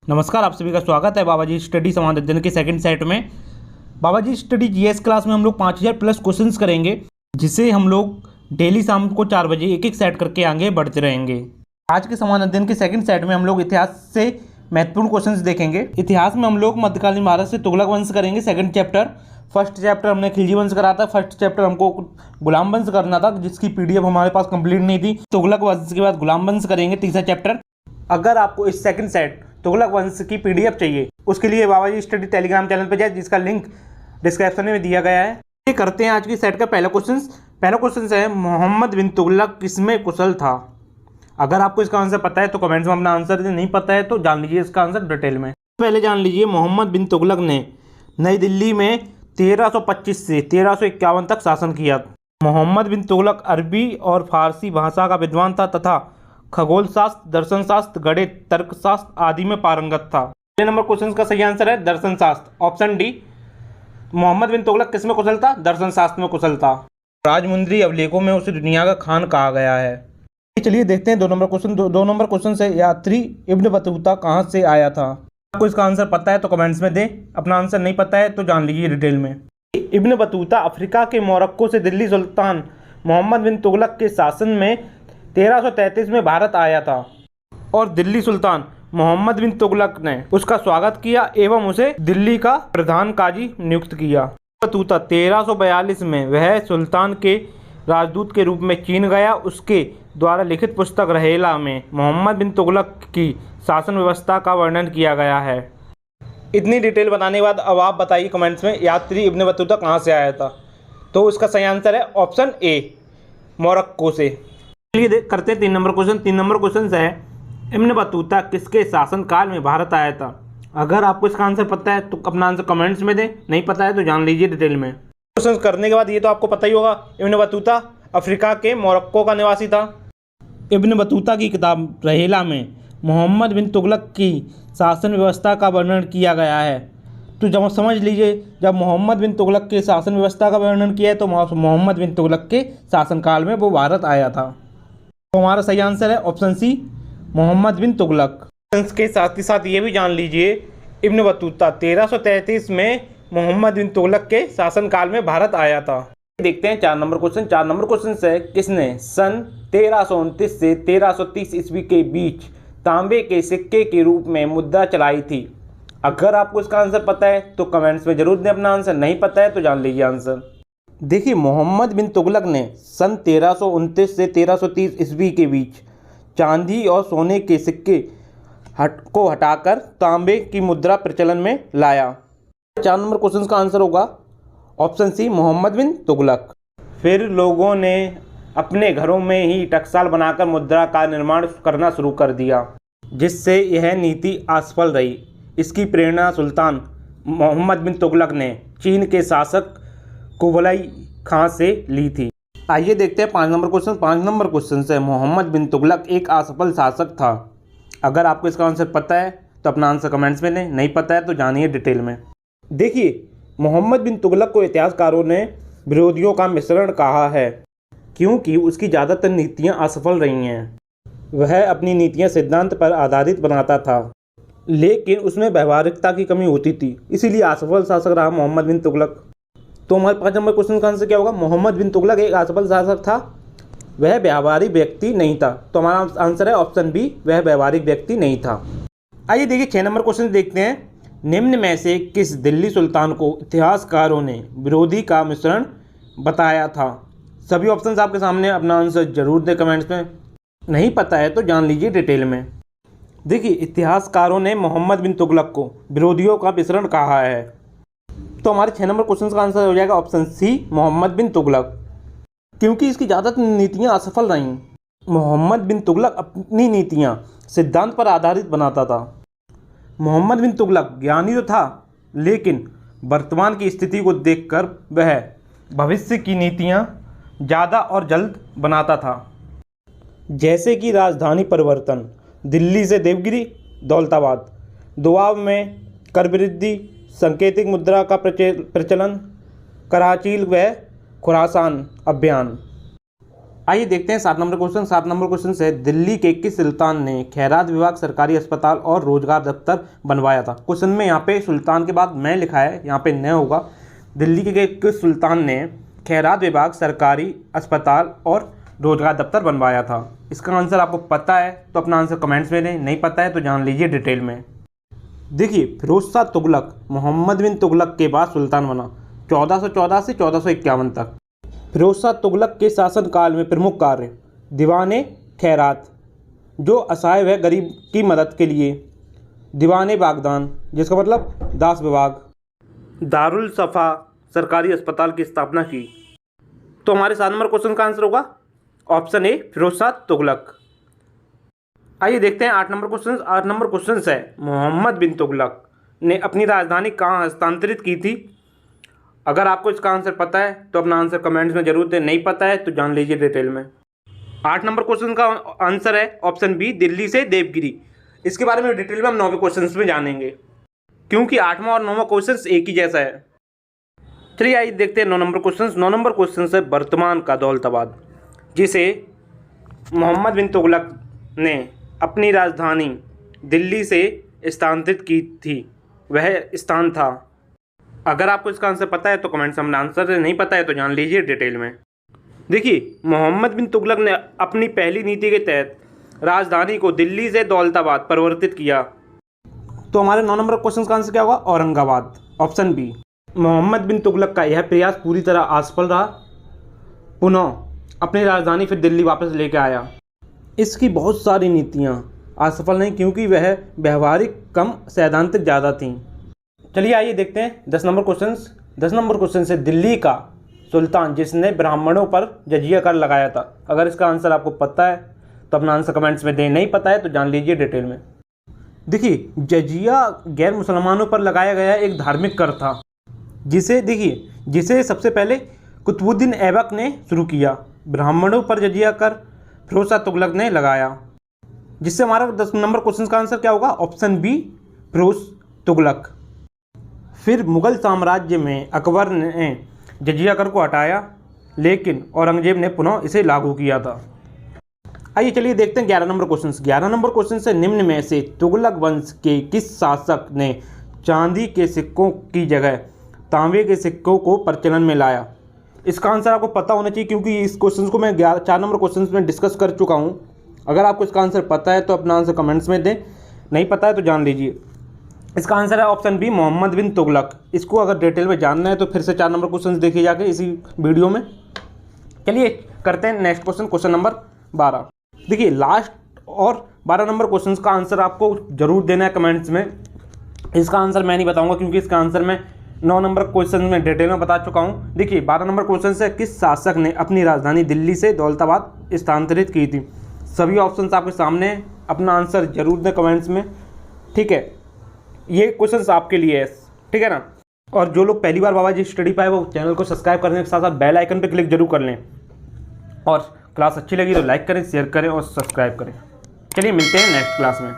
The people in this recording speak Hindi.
नमस्कार, आप सभी का स्वागत है बाबाजी स्टडी समान अध्ययन के सेकंड सेट में। बाबाजी स्टडी जीएस क्लास में हम लोग 5000 प्लस क्वेश्चंस करेंगे, जिसे हम लोग डेली शाम को 4 बजे एक एक सेट करके आगे बढ़ते रहेंगे। आज के समान अध्ययन के सेकंड सेट में हम लोग इतिहास से महत्वपूर्ण क्वेश्चंस देखेंगे। इतिहास में हम लोग मध्यकालीन भारत से तुगलक वंश करेंगे। सेकंड चैप्टर, फर्स्ट चैप्टर हमने खिलजी वंश करा था। फर्स्ट चैप्टर हमको गुलाम वंश करना था, जिसकी पीडीएफ हमारे पास कंप्लीट नहीं थी। तुगलक वंश के बाद गुलाम वंश करेंगे, तीसरा चैप्टर। अगर आपको इस सेकंड सेट तुगलक वंश की पीडीएफ चाहिए, उसके लिए बाबाजी स्टडी टेलीग्राम चैनल पर जाए, जिसका लिंक डिस्क्रिप्शन में दिया गया है। ये करते हैं आज की सेट का पहला क्वेश्चन। पहला क्वेश्चन है, मोहम्मद बिन तुगलक किसमें कुशल था? अगर आपको इसका आंसर पता है तो कमेंट्स में अपना आंसर दें, नहीं पता है तो जान लीजिए इसका आंसर डिटेल में। पहले जान लीजिए, मोहम्मद बिन तुगलक ने नई दिल्ली में 1325 से 1351 तक शासन किया। मोहम्मद बिन तुगलक अरबी और फारसी भाषा का विद्वान था तथा खगोल शास्त्र, दर्शन शास्त्र, गणित, तर्कशास्त्र आदि में पारंगत था। पहले नंबर क्वेश्चन का सही आंसर है दर्शन शास्त्र, ऑप्शन डी। मोहम्मद बिन तुगलक किसमें कुशल था? दर्शन शास्त्र में कुशल था। राजमुंद्री अभिलेखों में उसे दुनिया का खान कहा गया है। चलिए देखते हैं 2 नंबर क्वेश्चन। 2 नंबर क्वेश्चन से, यात्री इब्न बतूता कहाँ से आया था? आपको इसका आंसर पता है तो कमेंट्स में दें, अपना आंसर नहीं पता है तो जान लीजिए डिटेल में। इब्न बतूता अफ्रीका के मोरक्को से दिल्ली सुल्तान मोहम्मद बिन तुगलक के शासन में 1333 में भारत आया था और दिल्ली सुल्तान मोहम्मद बिन तुगलक ने उसका स्वागत किया एवं उसे दिल्ली का प्रधान काजी नियुक्त किया। बतूता 1342 में वह सुल्तान के राजदूत के रूप में चीन गया। उसके द्वारा लिखित पुस्तक रहेला में मोहम्मद बिन तुगलक की शासन व्यवस्था का वर्णन किया गया है। इतनी डिटेल बताने के बाद अब आप बताइए कमेंट्स में, यात्री इब्न बतूता कहाँ से आया था? तो इसका सही आंसर है ऑप्शन ए, मोरक्को से। चलिए करते हैं 3 नंबर क्वेश्चन। 3 नंबर क्वेश्चन है, इब्न बतूता किसके शासनकाल में भारत आया था? अगर आपको इसका आंसर पता है तो अपना आंसर कमेंट्स में दें, नहीं पता है तो जान लीजिए डिटेल में। क्वेश्चन करने के बाद ये तो आपको पता ही होगा, इब्न बतूता अफ्रीका के मोरक्को का निवासी था। इब्न बतूता की किताब रहेला में मोहम्मद बिन तुगलक की शासन व्यवस्था का वर्णन किया गया है। तो जब समझ लीजिए, जब मोहम्मद बिन तुगलक के शासन व्यवस्था का वर्णन किया है तो मोहम्मद बिन तुगलक के शासनकाल में वो भारत आया था। तो हमारा सही आंसर है ऑप्शन सी, मोहम्मद बिन तुगलक। के साथ ही साथ ये भी जान लीजिए, इब्न बतूता 1333 में मोहम्मद बिन तुगलक के शासनकाल में भारत आया था। देखते हैं 4 नंबर क्वेश्चन। 4 नंबर क्वेश्चन से, किसने सन 1329 से 1330 ईस्वी के बीच तांबे के सिक्के के रूप में मुद्रा चलाई थी? अगर आपको इसका आंसर पता है तो कमेंट्स में जरूर दें अपना आंसर, नहीं पता है तो जान लीजिए आंसर। देखिए, मोहम्मद बिन तुगलक ने सन 1329 से 1330 ईस्वी के बीच चांदी और सोने के सिक्के को हटाकर तांबे की मुद्रा प्रचलन में लाया। 4 नंबर क्वेश्चन का आंसर होगा ऑप्शन सी, मोहम्मद बिन तुगलक। फिर लोगों ने अपने घरों में ही टकसाल बनाकर मुद्रा का निर्माण करना शुरू कर दिया, जिससे यह नीति असफल रही। इसकी प्रेरणा सुल्तान मोहम्मद बिन तुगलक ने चीन के शासक कुबलाई खां से ली थी। आइए देखते हैं 5 नंबर क्वेश्चन। 5 नंबर क्वेश्चन से, मोहम्मद बिन तुगलक एक असफल शासक था। अगर आपको इसका आंसर पता है तो अपना आंसर कमेंट्स में दें, नहीं पता है तो जानिए डिटेल में। देखिए, मोहम्मद बिन तुगलक को इतिहासकारों ने विरोधियों का मिश्रण कहा है, क्योंकि उसकी ज़्यादातर नीतियाँ असफल रही हैं। वह अपनी नीतियाँ सिद्धांत पर आधारित बनाता था, लेकिन उसमें व्यवहारिकता की कमी होती थी, इसीलिए असफल शासक रहा मोहम्मद बिन तुगलक। तो हमारे 5 नंबर क्वेश्चन का आंसर क्या होगा? मोहम्मद बिन तुगलक एक असफल शासक था, वह व्यावहारिक व्यक्ति नहीं था। तो हमारा आंसर है ऑप्शन बी, वह व्यावहारिक व्यक्ति नहीं था। आइए देखिए 6 नंबर क्वेश्चन देखते हैं। निम्न में से किस दिल्ली सुल्तान को इतिहासकारों ने विरोधी का मिश्रण बताया था? सभी ऑप्शंस आपके सामने, अपना आंसर जरूर दें कमेंट्स में, नहीं पता है तो जान लीजिए डिटेल में। देखिए, इतिहासकारों ने मोहम्मद बिन तुगलक को विरोधियों का मिश्रण कहा है। तो हमारे 6 नंबर क्वेश्चन का आंसर हो जाएगा ऑप्शन सी, मोहम्मद बिन तुगलक, क्योंकि इसकी ज़्यादातर नीतियाँ असफल रहीं। मोहम्मद बिन तुगलक अपनी नीतियाँ सिद्धांत पर आधारित बनाता था। मोहम्मद बिन तुगलक ज्ञानी तो था, लेकिन वर्तमान की स्थिति को देखकर वह भविष्य की नीतियाँ ज़्यादा और जल्द बनाता था, जैसे कि राजधानी परिवर्तन, दिल्ली से देवगिरी, दौलताबाद, दोआब में कर वृद्धि, सांकेतिक मुद्रा का प्रचलन, कराची व खुरासान अभियान। आइए देखते हैं 7 नंबर क्वेश्चन। 7 नंबर क्वेश्चन से दिल्ली के किस सुल्तान ने खैरात विभाग, सरकारी अस्पताल और रोजगार दफ्तर बनवाया था। क्वेश्चन में यहाँ पे सुल्तान के बाद मैं लिखा है, यहाँ पे न होगा। दिल्ली के किस सुल्तान ने खैरात विभाग, सरकारी अस्पताल और रोजगार दफ्तर बनवाया था। इसका आंसर आपको पता है तो अपना आंसर कमेंट्स में दें, नहीं पता है तो जान लीजिए डिटेल में। देखिए, फिरोज शाह तुगलक मोहम्मद बिन तुगलक के बाद सुल्तान बना 1414 से 1451 तक। फिरोज शाह तुगलक के शासनकाल में प्रमुख कार्य दीवाने खैरात, जो असहाय व गरीब की मदद के लिए, दीवाने बागदान, जिसका मतलब दास विभाग, दारुल सफ़ा सरकारी अस्पताल की स्थापना की। तो हमारे 7 नंबर क्वेश्चन का आंसर होगा ऑप्शन ए, फिरोज शाह तुगलक। आइए देखते हैं 8 नंबर क्वेश्चन। 8 नंबर क्वेश्चन है मोहम्मद बिन तुगलक ने अपनी राजधानी कहाँ हस्तांतरित की थी। अगर आपको इसका आंसर पता है तो अपना आंसर कमेंट्स में जरूर दें, नहीं पता है तो जान लीजिए डिटेल में। 8 नंबर क्वेश्चन का आंसर है ऑप्शन बी, दिल्ली से देवगिरी। इसके बारे में डिटेल में हम 9वें क्वेश्चन में जानेंगे, क्योंकि 8वां और 9वां क्वेश्चन एक ही जैसा है। चलिए आइए देखते हैं 9 नंबर क्वेश्चन। 9 नंबर क्वेश्चन है वर्तमान का दौलताबाद, जिसे मोहम्मद बिन तुगलक ने अपनी राजधानी दिल्ली से स्थानांतरित की थी, वह स्थान था। अगर आपको इसका आंसर पता है तो कमेंट्स में आंसर है, नहीं पता है तो जान लीजिए डिटेल में। देखिए, मोहम्मद बिन तुगलक ने अपनी पहली नीति के तहत राजधानी को दिल्ली से दौलताबाद परिवर्तित किया। तो हमारे 9 नंबर क्वेश्चन का आंसर क्या होगा, औरंगाबाद, ऑप्शन बी। मोहम्मद बिन तुगलक का यह प्रयास पूरी तरह असफल रहा, पुनः अपनी राजधानी फिर दिल्ली वापस लेकर आया। इसकी बहुत सारी नीतियाँ असफल नहीं, क्योंकि वह व्यवहारिक कम सैद्धांतिक ज़्यादा थीं। चलिए आइए देखते हैं 10 नंबर क्वेश्चन। 10 नंबर क्वेश्चन से दिल्ली का सुल्तान जिसने ब्राह्मणों पर जजिया कर लगाया था। अगर इसका आंसर आपको पता है तो अपना आंसर कमेंट्स में दें, नहीं पता है तो जान लीजिए डिटेल में। देखिए, जजिया गैर मुसलमानों पर लगाया गया एक धार्मिक कर था, जिसे सबसे पहले कुतुबुद्दीन ऐबक ने शुरू किया। ब्राह्मणों पर जजिया कर फिरोज शाह तुगलक ने लगाया, जिससे हमारा 10 नंबर क्वेश्चन का आंसर क्या होगा, ऑप्शन बी, फिरोज तुगलक। फिर मुगल साम्राज्य में अकबर ने जजिया कर को हटाया, लेकिन औरंगजेब ने पुनः इसे लागू किया था। आइए चलिए देखते हैं 11 नंबर क्वेश्चन। 11 नंबर क्वेश्चन से निम्न में से तुगलक वंश के किस शासक ने चांदी के सिक्कों की जगह तांबे के सिक्कों को प्रचलन में लाया। इसका आंसर आपको पता होना चाहिए, क्योंकि इस क्वेश्चन को मैं 4 नंबर क्वेश्चन में डिस्कस कर चुका हूँ। अगर आपको इसका आंसर पता है तो अपना आंसर कमेंट्स में दें, नहीं पता है तो जान लीजिए। इसका आंसर है ऑप्शन बी, मोहम्मद बिन तुगलक। इसको अगर डिटेल में जानना है तो फिर से 4 नंबर क्वेश्चन देखिए जाके इसी वीडियो में। चलिए करते हैं नेक्स्ट क्वेश्चन, क्वेश्चन नंबर 12। देखिए, लास्ट और 12 नंबर क्वेश्चन का आंसर आपको जरूर देना है कमेंट्स में। इसका आंसर मैं नहीं बताऊंगा, क्योंकि इसका आंसर मैं 9 नंबर क्वेश्चन में डिटेल में बता चुका हूँ। देखिए, 12 नंबर क्वेश्चन से किस शासक ने अपनी राजधानी दिल्ली से दौलताबाद स्थानांतरित की थी। सभी ऑप्शंस आपके सामने, अपना आंसर जरूर दें कमेंट्स में, ठीक है। ये क्वेश्चंस आपके लिए है, ठीक है ना। और जो लोग पहली बार बाबा जी स्टडी पाए वो चैनल को सब्सक्राइब करने के साथ साथ बेल आइकन पर क्लिक जरूर कर लें। और क्लास अच्छी लगी तो लाइक करें, शेयर करें और सब्सक्राइब करें। चलिए मिलते हैं नेक्स्ट क्लास में।